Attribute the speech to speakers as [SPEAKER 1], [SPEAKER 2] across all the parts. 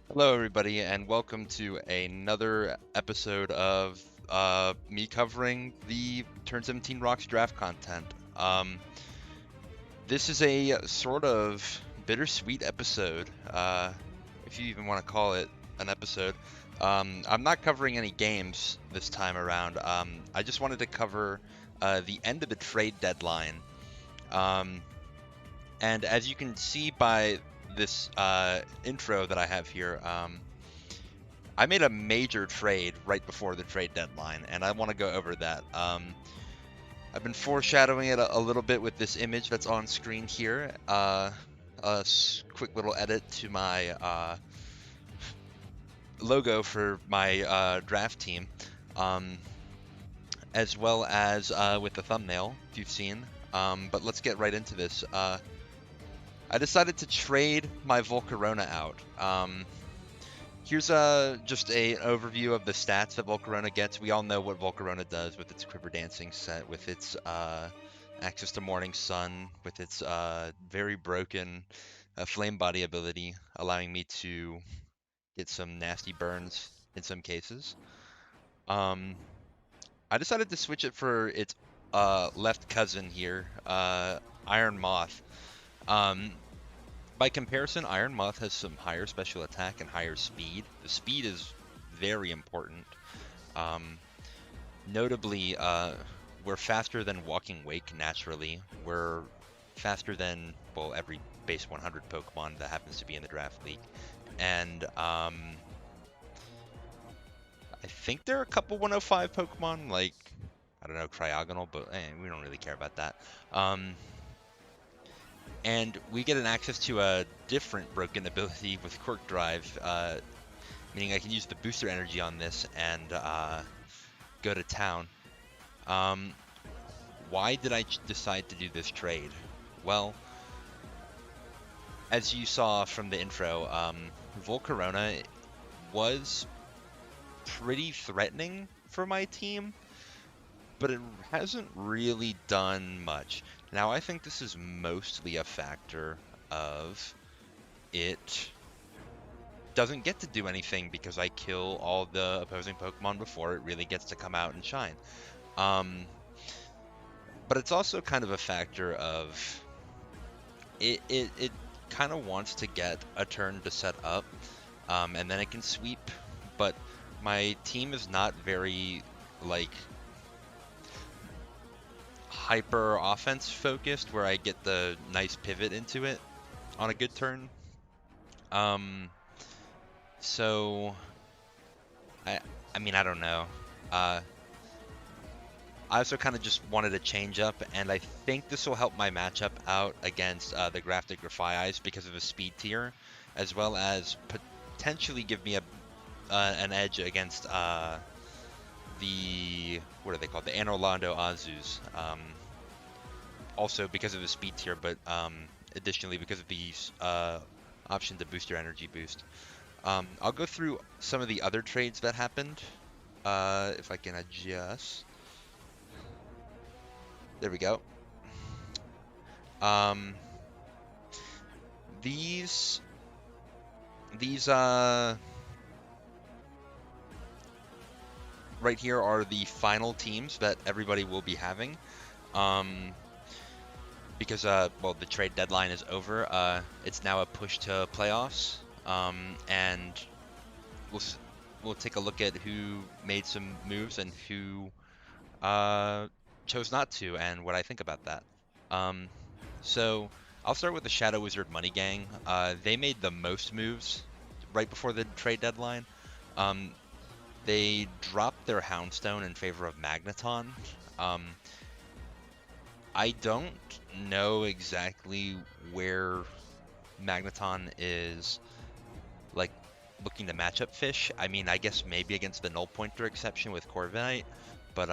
[SPEAKER 1] Hello, everybody, and welcome to another episode of me covering the Turn 17 Rocks draft content. This is a sort of bittersweet episode, if you even want to call it an episode. I'm not covering any games this time around. I just wanted to cover the end of the trade deadline. Um, and as you can see by this intro that I have here, I made a major trade right before the trade deadline, and I want to go over that. I've been foreshadowing it a little bit with this image that's on screen here. Quick little edit to my logo for my draft team, um, as well as with the thumbnail, if you've seen. But let's get right into this. I decided to trade my Volcarona out. Here's just an overview of the stats that Volcarona gets. We all know what Volcarona does with its Quiver Dancing set, with its access to Morning Sun, with its very broken Flame Body ability, allowing me to get some nasty burns in some cases. Um, I decided to switch it for its left cousin here, Iron Moth. Um, By comparison, Iron Moth has some higher special attack and higher speed. The speed is very important. Um, Notably, we're faster than Walking Wake naturally. We're faster than, well, every base 100 Pokemon that happens to be in the draft league. And I think there are a couple 105 Pokemon, like, I don't know, Cryogonal, but we don't really care about that. Um, and we get an access to a different broken ability with Quirk Drive, meaning I can use the booster energy on this and go to town. Um, why did I decide to do this trade? Well, as you saw from the intro, Volcarona was pretty threatening for my team, but it hasn't really done much. Now, I think this is mostly a factor of it doesn't get to do anything because I kill all the opposing Pokemon before it really gets to come out and shine. Um, but it's also kind of a factor of it kind of wants to get a turn to set up, and then it can sweep. But my team is not very like hyper offense focused, where I get the nice pivot into it on a good turn. Um, so I I mean I don't know. Uh, I also kind of just wanted to change up, and I think this will help my matchup out against the Grafted Grafaiis because of the speed tier, as well as potentially give me an edge against the what are they called? The Anorlando Azus. Also because of the speed tier, but additionally because of the option to boost your energy boost. I'll go through some of the other trades that happened. If I can adjust. There we go. Um, these these right here are the final teams that everybody will be having. Um, because well, the trade deadline is over. It's now a push to playoffs. And we'll we'll take a look at who made some moves and who chose not to, and what I think about that. Um, so I'll start with the Shadow Wizard Money Gang. They made the most moves right before the trade deadline. Um, they dropped their Houndstone in favor of Magneton. Um, I don't know exactly where Magneton is like looking to match up fish. I mean, I guess maybe against the null pointer exception with Corviknight, but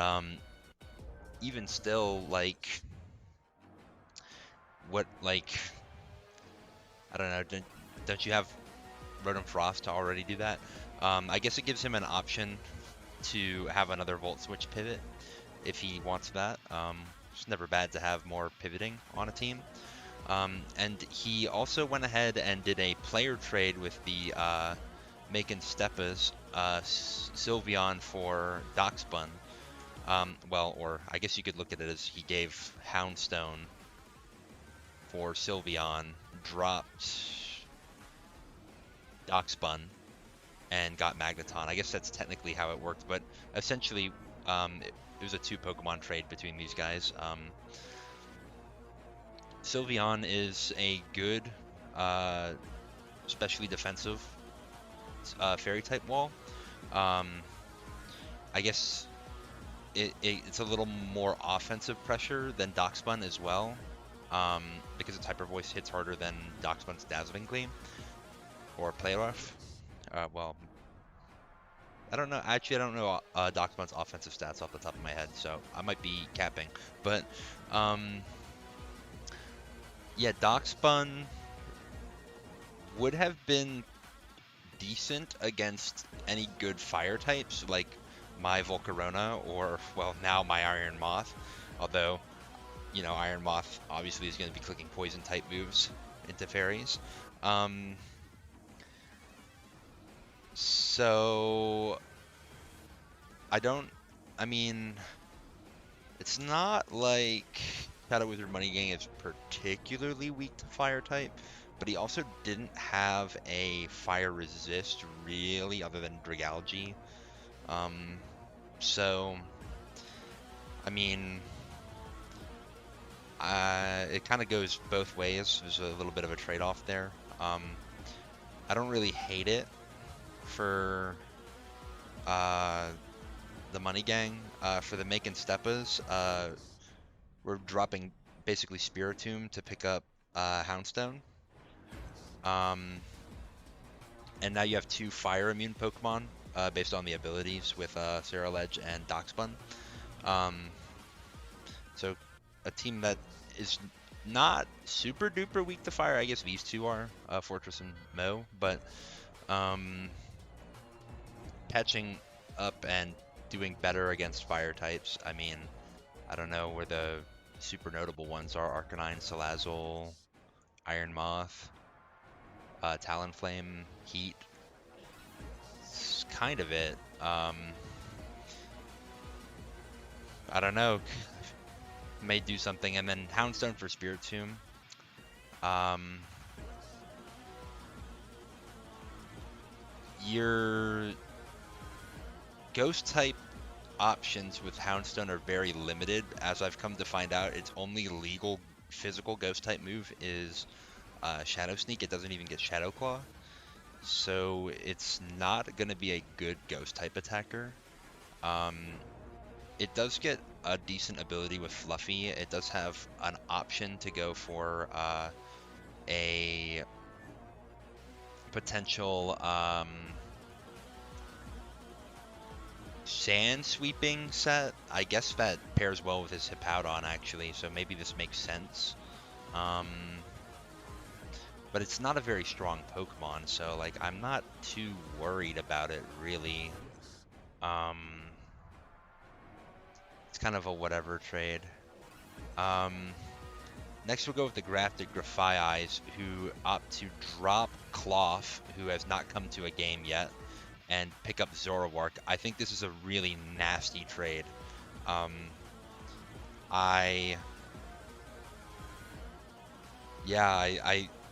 [SPEAKER 1] even still, like, what, like, I don't know, don't you have Rotom Frost to already do that? I guess it gives him an option to have another Volt Switch pivot if he wants that. It's never bad to have more pivoting on a team. And he also went ahead and did a player trade with the making Steppas, Sylveon for Darkspun. Well, or I guess you could look at it as he gave Houndstone for Sylveon, dropped Darkspun, and got Magneton. I guess that's technically how it worked, but essentially, it was a 2 Pokemon trade between these guys. Sylveon is a good, uh, especially defensive fairy type wall. Um, I guess it's a little more offensive pressure than Darkspun as well, because its Hyper Voice hits harder than Darkspun's Dazzling Gleam or Play Rough. Well, I don't know. Actually, I don't know Darkspun's offensive stats off the top of my head, so I might be capping. But um, yeah, Darkspun would have been decent against any good fire types, like my Volcarona or, well, now my Iron Moth. Although, you know, Iron Moth obviously is going to be clicking poison type moves into fairies. So I mean, it's not like Shadow Wizard Money Gang is particularly weak to fire type, but he also didn't have a fire resist really other than Dragalge. Um, so, I mean, it kind of goes both ways. There's a little bit of a trade-off there. I don't really hate it for the Money Gang. For the Making Steppas, we're dropping basically Spiritomb to pick up Houndstone. And now you have 2 fire immune Pokemon based on the abilities with Ceruledge and Darkspun. So a team that is not super duper weak to fire. I guess these two are, Fortress and Mo, but catching up and doing better against fire types. I mean, I don't know where the super notable ones are. Arcanine, Salazzle, Iron Moth, Talonflame, Heat. It's kind of it. I don't know. May do something, and then Houndstone for Spiritomb. Your ghost type options with Houndstone are very limited. As I've come to find out, its only legal physical ghost type move is Shadow Sneak. It doesn't even get Shadow Claw, so it's not going to be a good ghost type attacker. It does get a decent ability with Fluffy. It does have an option to go for a potential sand sweeping set. I guess that pairs well with his Hippowdon actually, so maybe this makes sense. But it's not a very strong Pokemon, so like I'm not too worried about it really. It's kind of a whatever trade. Next we'll go with the Grafted Grafaiis, who opt to drop Cloth, who has not come to a game yet, and pick up Zoroark. I think this is a really nasty trade. I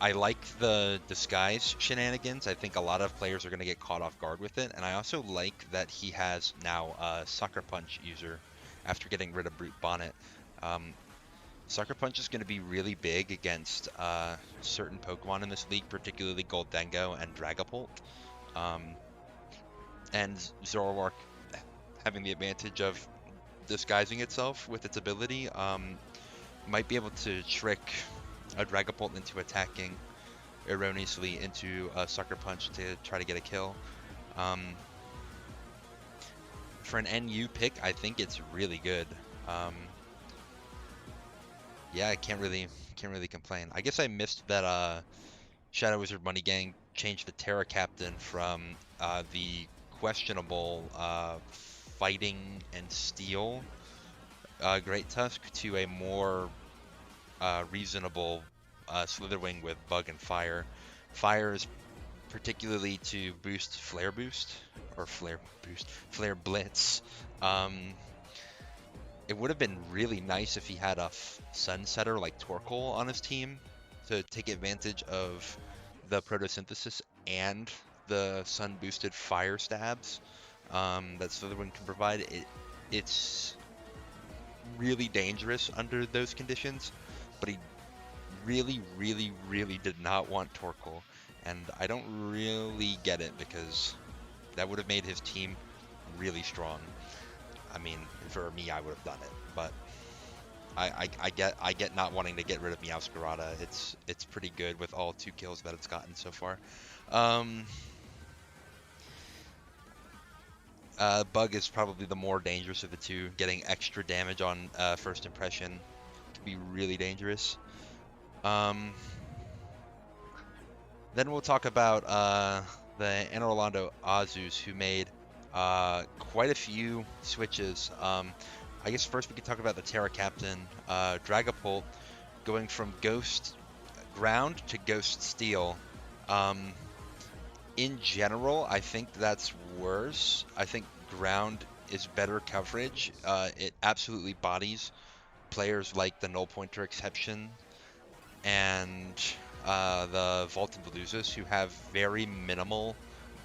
[SPEAKER 1] like the disguise shenanigans. I think a lot of players are going to get caught off guard with it, and I also like that he has now a Sucker Punch user after getting rid of Brute Bonnet. Sucker Punch is going to be really big against certain Pokemon in this league, particularly Goldengo and Dragapult. And Zoroark having the advantage of disguising itself with its ability might be able to trick a Dragapult into attacking erroneously into a Sucker Punch to try to get a kill. For an NU pick, I think it's really good. Yeah, I can't really complain. I guess I missed that Shadow Wizard Money Gang changed the Terra Captain from the questionable Fighting and Steel Great Tusk to a more reasonable Slitherwing with Bug and Fire. Fire is particularly to boost Flare Blitz. Um, it would have been really nice if he had a Sunsetter like Torkoal on his team to take advantage of the photosynthesis and the sun boosted fire stabs that Slytherin can provide. It's really dangerous under those conditions, but he really did not want Torkoal, and I don't really get it because that would have made his team really strong. I mean, for me, I would have done it, but I get not wanting to get rid of Meowscarada. It's pretty good with all 2 kills that it's gotten so far. Bug is probably the more dangerous of the two. Getting extra damage on first impression can be really dangerous. Then we'll talk about the Anor Londo Azus, who made quite a few switches. I guess first we could talk about the Terra Captain, Dragapult, going from Ghost Ground to Ghost Steel. In general, I think that's worse. I think Ground is better coverage. It absolutely bodies players like the Null Pointer Exception and the Vault and Veluzas, who have very minimal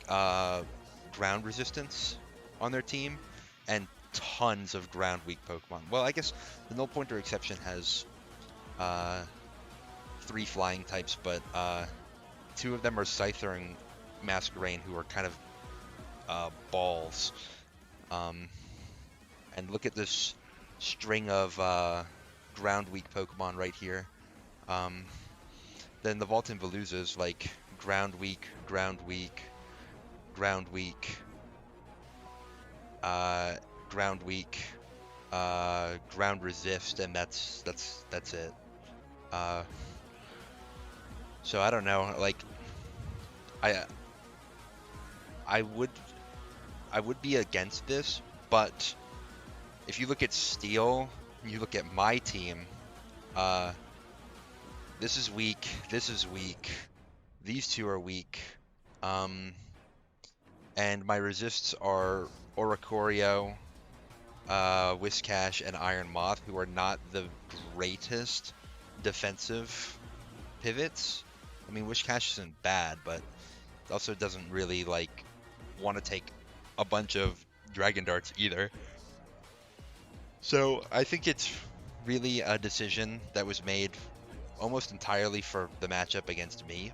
[SPEAKER 1] ground resistance on their team and tons of ground weak Pokemon. Well, I guess the Null Pointer Exception has 3 flying types, but 2 of them are Scyther and Masquerain, who are kind of balls. And look at this string of ground weak Pokemon right here. Then the Vaultin Veluzas, like ground weak, ground weak, ground weak, ground weak, ground resist, and that's it. So I don't know, like I would be against this, but if you look at Steel, and you look at my team, this is weak, this is weak, these 2 are weak, and my resists are Oricorio, Whiscash, and Iron Moth, who are not the greatest defensive pivots. I mean, Whiscash isn't bad, but it also doesn't really, like, want to take a bunch of Dragon Darts either. So I think it's really a decision that was made almost entirely for the matchup against me.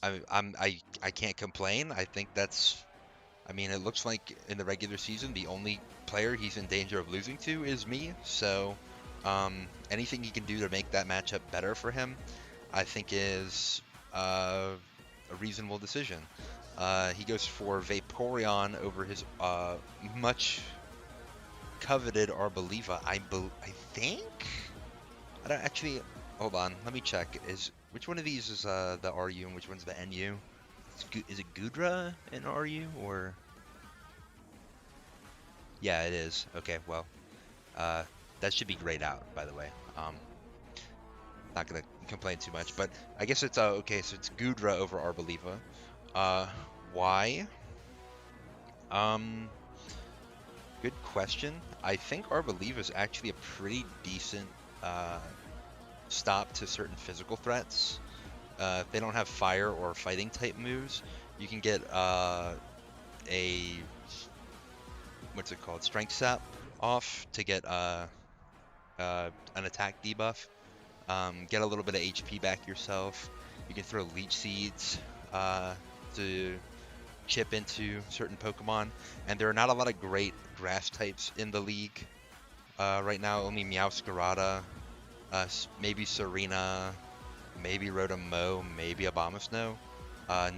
[SPEAKER 1] I can't complain. I think that's, I mean, it looks like in the regular season the only player he's in danger of losing to is me. So anything he can do to make that matchup better for him, I think is a reasonable decision. He goes for Vaporeon over his much coveted Arboliva. I think. I don't actually. Hold on, let me check. Which one of these is the RU and which one's the NU? Is it Gudra in RU or? Yeah, it is. Okay, well, that should be grayed out, by the way. Not gonna complain too much, but I guess it's okay. So it's Gudra over Arboliva. Why? Good question. I think Arboliva is actually a pretty decent stop to certain physical threats. If they don't have fire or fighting type moves, you can get a what's it called? Strength Sap off to get an attack debuff. Get a little bit of HP back yourself. You can throw Leech Seeds to chip into certain Pokemon, and there are not a lot of great grass types in the league right now. Only Meowscarada, maybe Serena, maybe Rotom-Mow, maybe Abomasnow.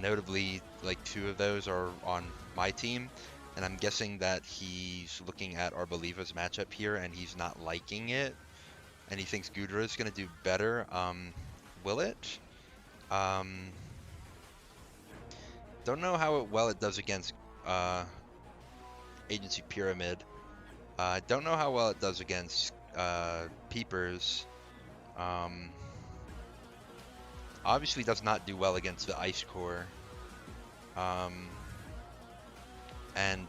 [SPEAKER 1] Notably, like 2 of those are on my team, and I'm guessing that he's looking at Arboliva's matchup here and he's not liking it, and he thinks Gudra is going to do better. Will it? Don't know how well it does against Agency Pyramid. Don't know how well it does against Peepers. obviously does not do well against the Ice Core. Um, and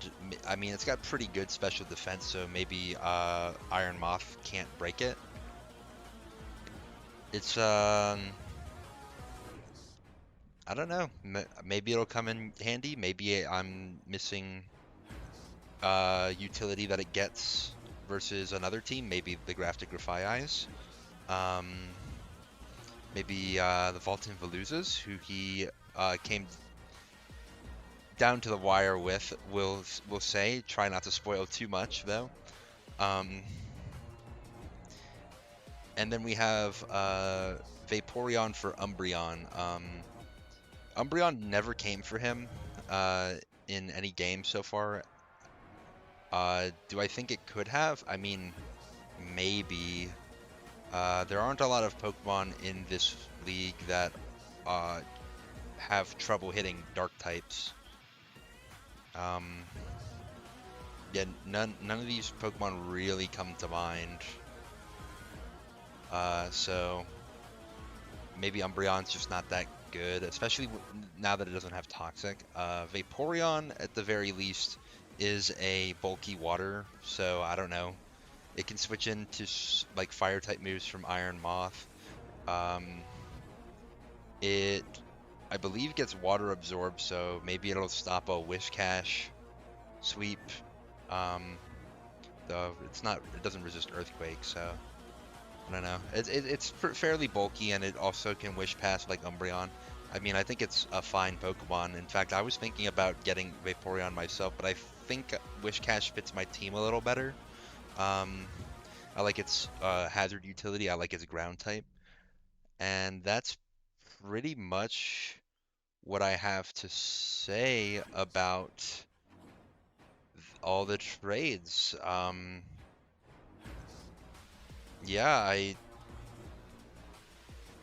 [SPEAKER 1] I mean, it's got pretty good special defense, so maybe Iron Moth can't break it. It's I don't know. Maybe it'll come in handy. Maybe I'm missing utility that it gets versus another team. Maybe the Grafted Grafai Eyes. Um, maybe the Vaulting Veluzas, who he came down to the wire with. Will say. Try not to spoil too much though. Um, and then we have Vaporeon for Umbreon. Umbreon never came for him in any game so far. Do I think it could have? I mean, maybe. There aren't a lot of Pokemon in this league that uh, have trouble hitting dark types. Um, yeah, none of these Pokemon really come to mind. So maybe Umbreon's just not that good, especially now that it doesn't have Toxic. Vaporeon, at the very least, is a bulky water, so I don't know. It can switch into like fire type moves from Iron Moth. Um, it, I believe, gets water absorbed, so maybe it'll stop a Wishcash sweep. Um, though it doesn't resist Earthquake, so I don't know. It's fairly bulky, and it also can Wish Pass like Umbreon. I mean, I think it's a fine Pokemon. In fact, I was thinking about getting Vaporeon myself, but I think Wishcash fits my team a little better. Um, I like its hazard utility. I like its ground type. And that's pretty much what I have to say about all the trades. Yeah,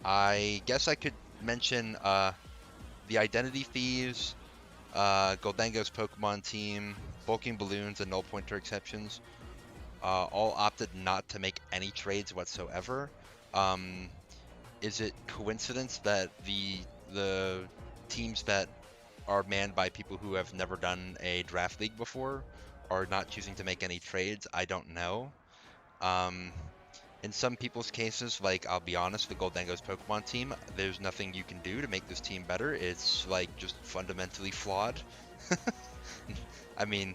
[SPEAKER 1] I guess I could mention the Identity Thieves, Goldango's Pokemon team, Bulking Balloons, and Null Pointer exceptions. All opted not to make any trades whatsoever. Um, is it coincidence that the teams that are manned by people who have never done a draft league before are not choosing to make any trades? I don't know. Um, in some people's cases, like I'll be honest, the Goldango's Pokemon team, there's nothing you can do to make this team better. It's like just fundamentally flawed. I mean,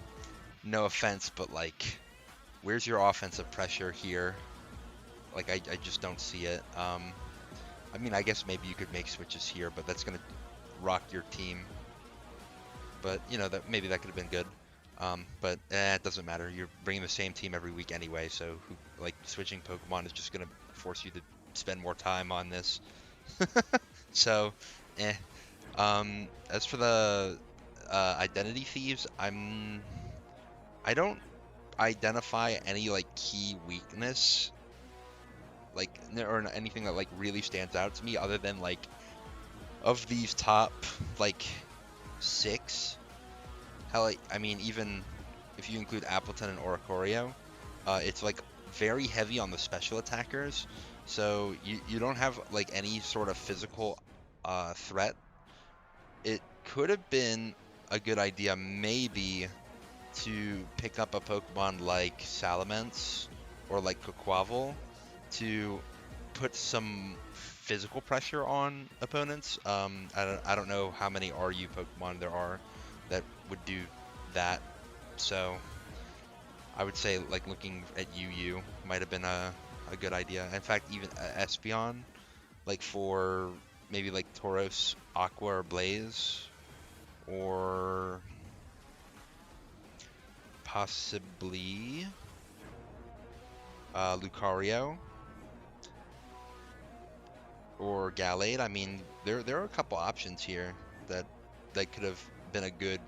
[SPEAKER 1] no offense, but like, where's your offensive pressure here? Like, I just don't see it. I mean, I guess maybe you could make switches here, but that's gonna rock your team. But you know that maybe that could have been good. But it doesn't matter. You're bringing the same team every week anyway, so like switching Pokemon is just gonna force you to spend more time on this. So, eh. As for the Identity Thieves, I don't identify any like key weakness, like or anything that like really stands out to me, other than like of these top like six. Hell, like, I mean, even if you include Appleton and Oricorio, it's like very heavy on the special attackers. So you don't have like any sort of physical threat. It could have been a good idea maybe to pick up a Pokemon like Salamence or like Quaquaval to put some physical pressure on opponents. I don't know how many RU Pokemon there are that would do that. So I would say like looking at UU might have been a good idea. In fact, even Espeon, like for maybe like Tauros, Aqua, or Blaze, or possibly Lucario or Gallade. I mean, there are a couple options here that could have been a good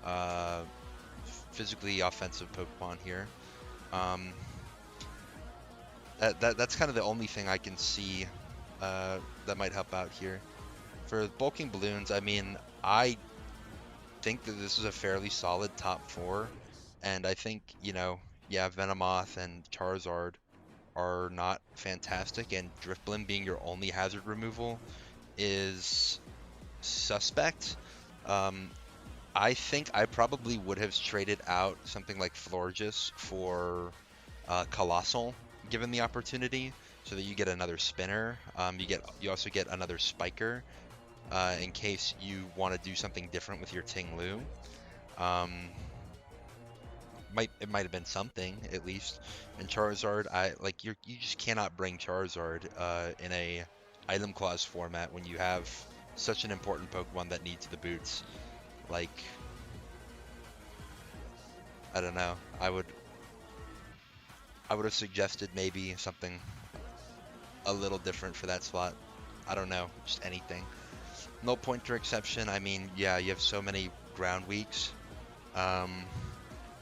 [SPEAKER 1] uh, physically offensive Pokemon here. Um, that's kind of the only thing I can see that might help out here. For bulking balloons, I mean, I think that this is a fairly solid top four, and I think, you know, yeah, Venomoth and Charizard are not fantastic, and Driftblim being your only hazard removal is suspect. Um, I think I probably would have traded out something like Florges for Colossal, given the opportunity, so that you get another spinner. You also get another spiker in case you want to do something different with your Ting Lu. It might have been something at least. And Charizard, you just cannot bring Charizard in a item clause format when you have such an important Pokemon that needs the boots. Like, I don't know. I would have suggested maybe something a little different for that slot. I don't know, just anything. No pointer exception. I mean, yeah, you have so many ground weeks. Um,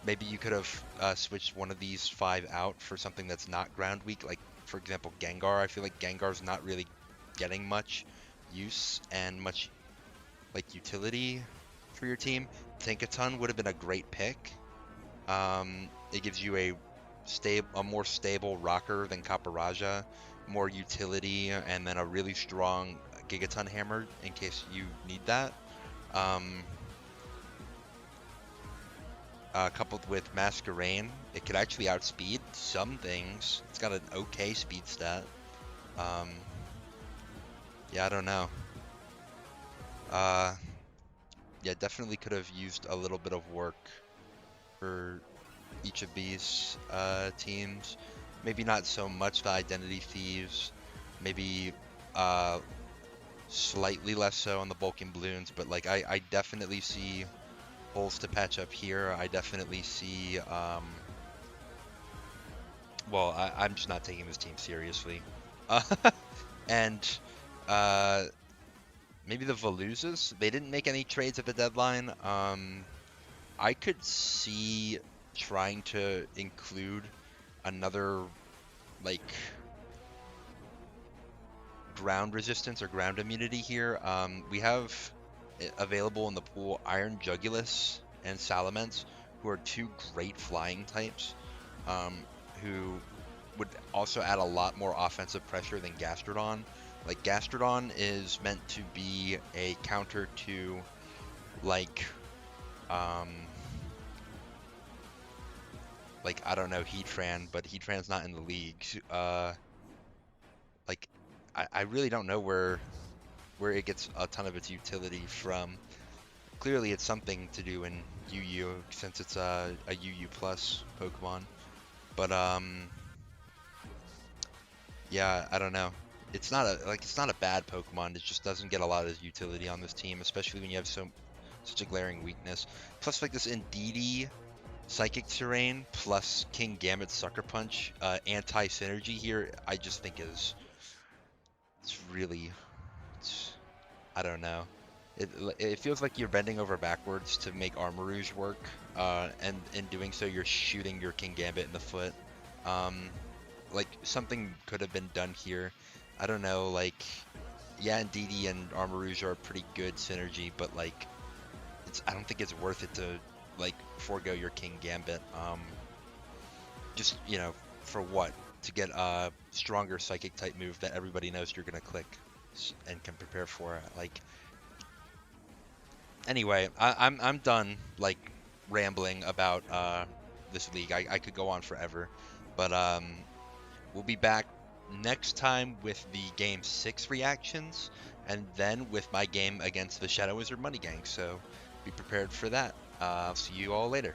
[SPEAKER 1] Maybe you could have switched one of these 5 out for something that's not ground weak, like for example Gengar. I feel like Gengar's not really getting much use and much like utility for your team. Tinkaton would have been a great pick. It gives you a more stable rocker than Caparaja, more utility, and then a really strong Gigaton Hammer in case you need that. Um, Coupled with Masquerain, it could actually outspeed some things. It's got an okay speed stat. Um, yeah, I don't know. Uh, yeah, definitely could have used a little bit of work for each of these teams. Maybe not so much the Identity Thieves. Maybe uh, slightly less so on the Bulking Balloons, but like I definitely see holes to patch up here. I definitely see well, I'm just not taking this team seriously. Uh, and uh, maybe the Veluzas. They didn't make any trades at the deadline. I could see trying to include another like ground resistance or ground immunity here. We have available in the pool Iron Jugulus and Salamence, who are 2 great flying types, who would also add a lot more offensive pressure than Gastrodon. Like Gastrodon is meant to be a counter to um, like I don't know Heatran, but Heatran's not in the league. Like I really don't know where it gets a ton of its utility from. Clearly, it's something to do in UU since it's a UU plus Pokemon. But yeah, I don't know. It's not a bad Pokemon. It just doesn't get a lot of utility on this team, especially when you have such a glaring weakness. Plus, like this Indeedee Psychic Terrain plus King Gambit Sucker Punch anti synergy here. I just think it's really it's, I don't know. It feels like you're bending over backwards to make Armarouge work, and in doing so, you're shooting your King Gambit in the foot. Um, like something could have been done here. I don't know. Like, yeah, Indeedee and Armarouge are a pretty good synergy, but like, I don't think it's worth it to like forego your King Gambit. Just for what? To get a stronger Psychic type move that everybody knows you're gonna click and can prepare for. Like. Anyway, I'm done like rambling about this league. I could go on forever, but we'll be back next time with the game 6 reactions, and then with my game against the Shadow Wizard Money Gang. So be prepared for that. I'll see you all later.